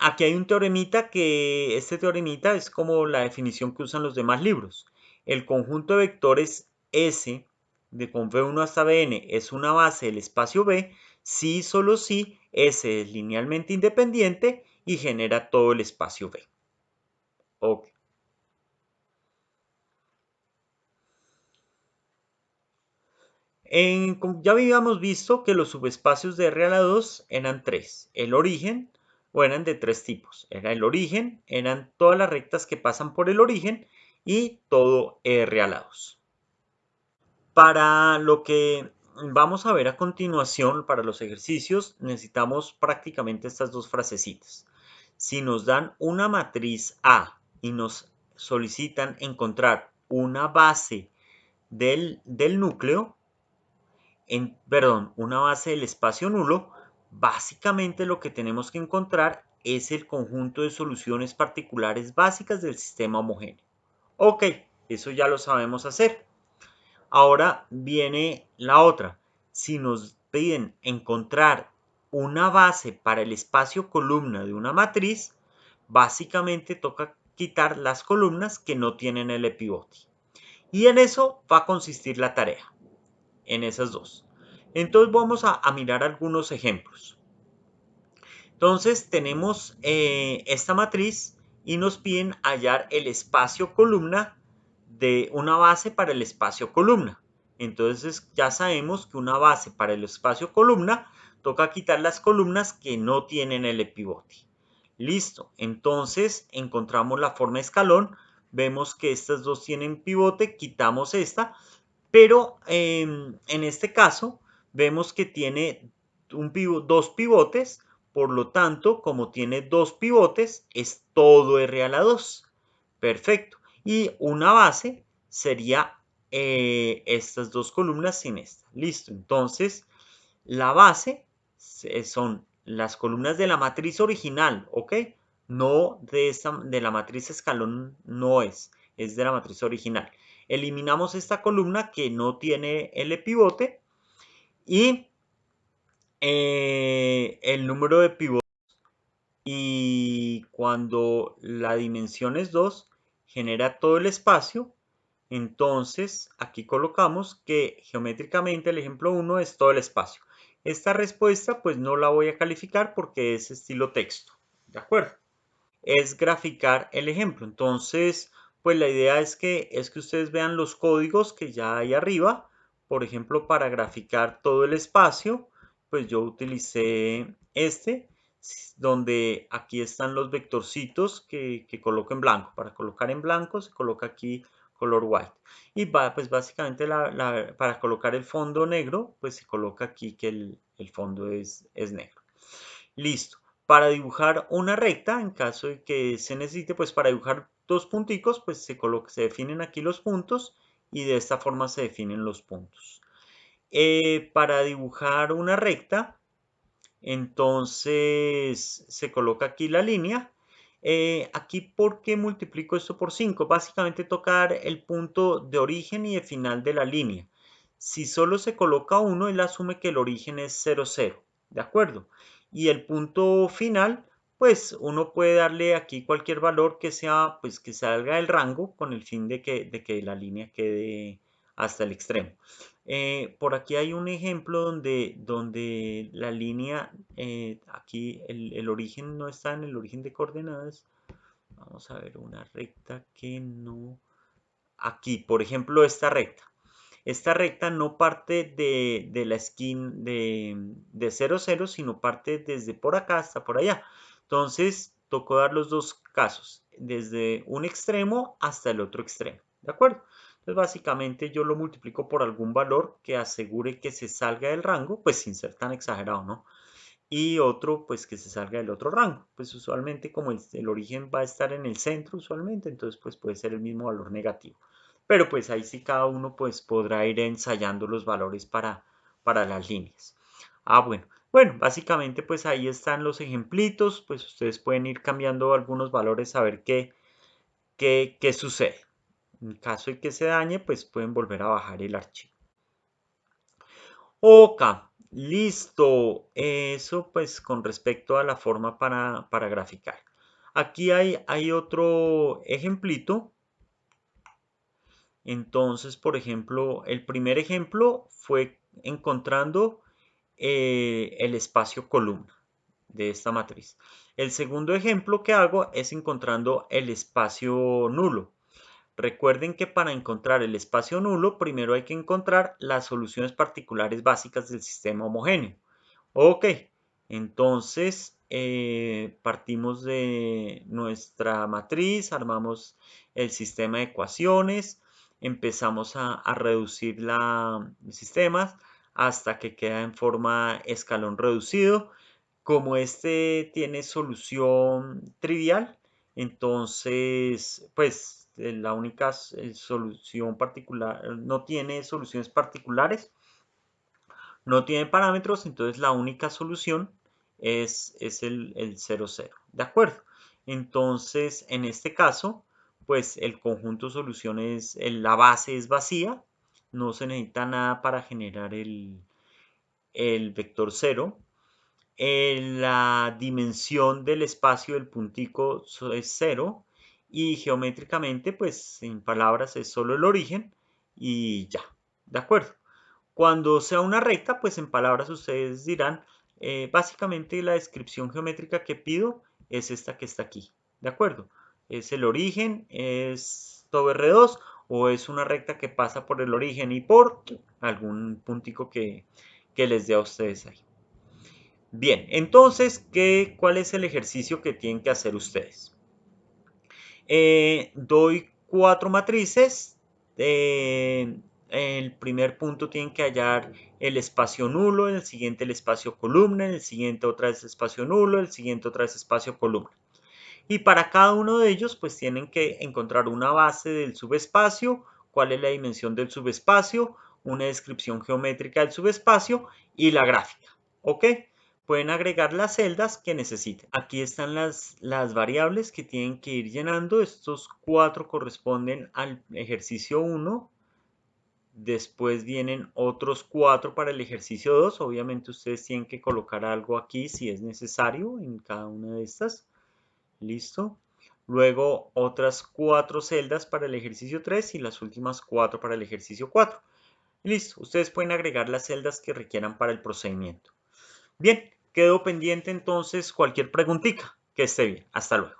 Aquí hay un teoremita que este teoremita es como la definición que usan los demás libros. El conjunto de vectores S con V1 hasta Vn es una base del espacio V si y solo si S es linealmente independiente y genera todo el espacio V. Ok. Ya habíamos visto que los subespacios de R a la 2 eran tres. El origen, o eran de tres tipos. Era el origen, eran todas las rectas que pasan por el origen y todo R a la 2. Para lo que vamos a ver a continuación, para los ejercicios, necesitamos prácticamente estas dos frasecitas. Si nos dan una matriz A y nos solicitan encontrar una base del núcleo, una base del espacio nulo, básicamente lo que tenemos que encontrar es el conjunto de soluciones particulares básicas del sistema homogéneo. Ok, eso ya lo sabemos hacer. Ahora viene la otra. Si nos piden encontrar una base para el espacio columna de una matriz, básicamente toca quitar las columnas que no tienen el pivote. Y en eso va a consistir la tarea, en esas dos. Entonces vamos a mirar algunos ejemplos. Entonces tenemos esta matriz y nos piden hallar el espacio columna de una base para el espacio columna. Entonces ya sabemos que una base para el espacio columna toca quitar las columnas que no tienen el pivote. Listo, entonces encontramos la forma de escalón, vemos que estas dos tienen pivote, quitamos esta, pero en este caso vemos que tiene dos pivotes, por lo tanto, como tiene dos pivotes, es todo R a la 2. Perfecto. Y una base sería estas dos columnas sin esta. Listo. Entonces, la base son las columnas de la matriz original, ¿ok? No de la matriz escalón, no es de la matriz original. Eliminamos esta columna que no tiene el pivote y el número de pivotes. Y cuando la dimensión es 2, genera todo el espacio. Entonces, aquí colocamos que geométricamente el ejemplo 1 es todo el espacio. Esta respuesta pues no la voy a calificar porque es estilo texto. ¿De acuerdo? Es graficar el ejemplo. Entonces, pues la idea es que ustedes vean los códigos que ya hay arriba. Por ejemplo, para graficar todo el espacio, pues yo utilicé este, donde aquí están los vectorcitos que coloco en blanco. Para colocar en blanco se coloca aquí color white. Y pues básicamente para colocar el fondo negro, pues se coloca aquí que el fondo es negro. Listo. Para dibujar una recta, en caso de que se necesite, pues para dibujar dos punticos, pues se definen aquí los puntos y de esta forma se definen los puntos. Para dibujar una recta, entonces se coloca aquí la línea. Aquí, ¿por qué multiplico esto por 5? Básicamente tocar el punto de origen y de final de la línea. Si solo se coloca uno, él asume que el origen es 0, 0. ¿De acuerdo? Y el punto final, pues uno puede darle aquí cualquier valor que sea, pues que salga del rango con el fin de que la línea quede hasta el extremo. Por aquí hay un ejemplo donde la línea, aquí el origen no está en el origen de coordenadas. Vamos a ver una recta que no... Aquí, por ejemplo, esta recta. Esta recta no parte de la esquina de 0, 0, sino parte desde por acá hasta por allá. Entonces, tocó dar los dos casos, desde un extremo hasta el otro extremo. ¿De acuerdo? Entonces, básicamente yo lo multiplico por algún valor que asegure que se salga del rango, pues sin ser tan exagerado, ¿no? Y otro, pues que se salga del otro rango. Pues usualmente como el origen va a estar en el centro usualmente, entonces pues puede ser el mismo valor negativo. Pero pues ahí sí cada uno pues podrá ir ensayando los valores para las líneas. Bueno. Bueno, básicamente pues ahí están los ejemplitos, pues ustedes pueden ir cambiando algunos valores a ver qué sucede. En caso de que se dañe, pues pueden volver a bajar el archivo. Ok, listo. Eso pues con respecto a la forma para graficar. Aquí hay otro ejemplito. Entonces, por ejemplo, el primer ejemplo fue encontrando el espacio columna de esta matriz. El segundo ejemplo que hago es encontrando el espacio nulo. Recuerden que para encontrar el espacio nulo, primero hay que encontrar las soluciones particulares básicas del sistema homogéneo. Ok, entonces partimos de nuestra matriz, armamos el sistema de ecuaciones, empezamos a reducir los sistemas hasta que queda en forma escalón reducido. Como este tiene solución trivial, entonces, pues la única solución particular, no tiene soluciones particulares, no tiene parámetros, entonces la única solución es el 0, 0. ¿De acuerdo? Entonces, en este caso, pues el conjunto soluciones, la base es vacía, no se necesita nada para generar el vector 0. La dimensión del espacio del puntico es 0 y geométricamente, pues en palabras es solo el origen y ya, ¿de acuerdo? Cuando sea una recta, pues en palabras ustedes dirán, básicamente la descripción geométrica que pido es esta que está aquí, ¿de acuerdo? Es el origen, es todo R2 o es una recta que pasa por el origen y por algún puntico que les dé a ustedes ahí. Bien, entonces, ¿cuál es el ejercicio que tienen que hacer ustedes? Doy 4 matrices. El primer punto tienen que hallar el espacio nulo, en el siguiente el espacio columna, en el siguiente otra vez espacio nulo, el siguiente otra vez espacio columna. Y para cada uno de ellos, pues tienen que encontrar una base del subespacio, cuál es la dimensión del subespacio, una descripción geométrica del subespacio y la gráfica. ¿Ok? Pueden agregar las celdas que necesiten. Aquí están las variables que tienen que ir llenando. Estos 4 corresponden al ejercicio 1. Después vienen otros 4 para el ejercicio 2. Obviamente ustedes tienen que colocar algo aquí si es necesario en cada una de estas. Listo. Luego otras 4 celdas para el ejercicio 3 y las últimas 4 para el ejercicio 4. Listo. Ustedes pueden agregar las celdas que requieran para el procedimiento. Bien, quedo pendiente entonces cualquier preguntita. Que esté bien. Hasta luego.